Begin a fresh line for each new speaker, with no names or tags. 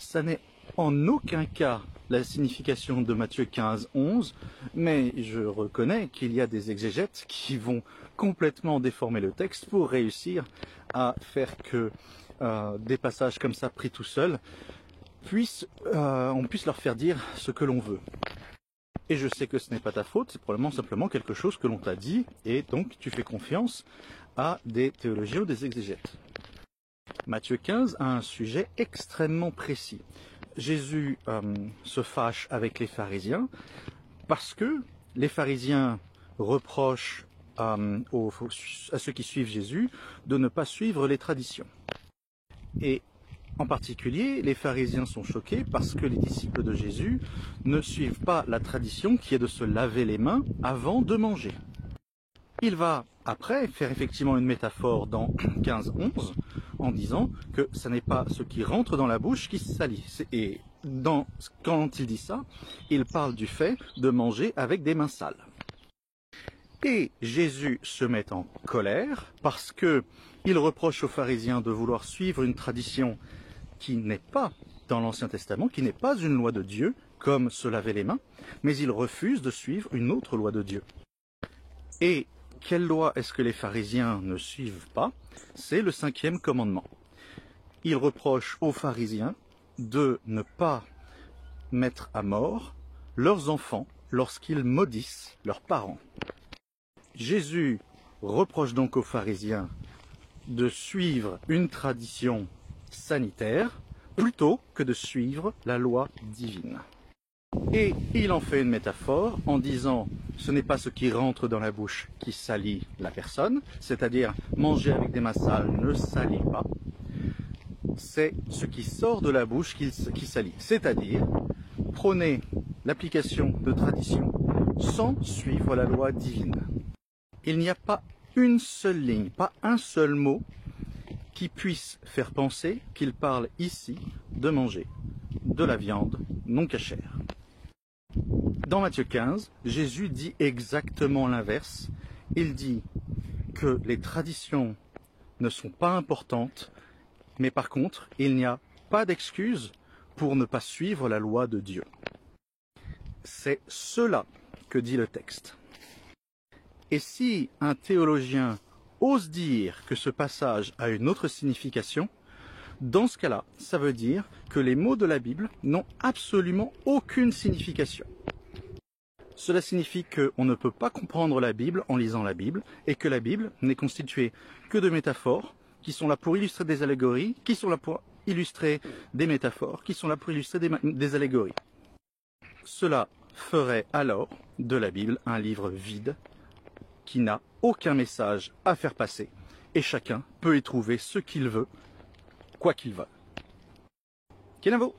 ça n'est en aucun cas la signification de Matthieu 15, 11, mais je reconnais qu'il y a des exégètes qui vont complètement déformer le texte pour réussir à faire que des passages comme ça pris tout seuls on puisse leur faire dire ce que l'on veut. Et je sais que ce n'est pas ta faute, c'est probablement simplement quelque chose que l'on t'a dit, et donc tu fais confiance à des théologiens ou des exégètes. Matthieu 15 a un sujet extrêmement précis. Jésus se fâche avec les pharisiens parce que les pharisiens reprochent à ceux qui suivent Jésus de ne pas suivre les traditions. Et en particulier, les pharisiens sont choqués parce que les disciples de Jésus ne suivent pas la tradition qui est de se laver les mains avant de manger. Il va après faire effectivement une métaphore dans 15-11 en disant que ce n'est pas ce qui rentre dans la bouche qui se salit. Et quand il dit ça, il parle du fait de manger avec des mains sales. Et Jésus se met en colère parce qu'il reproche aux pharisiens de vouloir suivre une tradition qui n'est pas dans l'Ancien Testament, qui n'est pas une loi de Dieu, comme se laver les mains, mais il refuse de suivre une autre loi de Dieu. Et quelle loi est-ce que les pharisiens ne suivent pas? C'est le 5e commandement. Il reproche aux pharisiens de ne pas mettre à mort leurs enfants lorsqu'ils maudissent leurs parents. Jésus reproche donc aux pharisiens de suivre une tradition sanitaire plutôt que de suivre la loi divine. Et il en fait une métaphore en disant ce n'est pas ce qui rentre dans la bouche qui salit la personne, c'est-à-dire manger avec des mains sales ne salit pas, c'est ce qui sort de la bouche qui salit, c'est-à-dire prôner l'application de traditions sans suivre la loi divine. Il n'y a pas une seule ligne, pas un seul mot qui puisse faire penser qu'il parle ici de manger de la viande non cachère. Dans Matthieu 15, Jésus dit exactement l'inverse. Il dit que les traditions ne sont pas importantes, mais par contre, il n'y a pas d'excuse pour ne pas suivre la loi de Dieu. C'est cela que dit le texte. Et si un théologien ose dire que ce passage a une autre signification, dans ce cas-là, ça veut dire que les mots de la Bible n'ont absolument aucune signification. Cela signifie qu'on ne peut pas comprendre la Bible en lisant la Bible, et que la Bible n'est constituée que de métaphores, qui sont là pour illustrer des allégories, qui sont là pour illustrer des métaphores, qui sont là pour illustrer des allégories. Cela ferait alors de la Bible un livre vide, qui n'a aucun message à faire passer, et chacun peut y trouver ce qu'il veut, quoi qu'il veuille. Kenavo!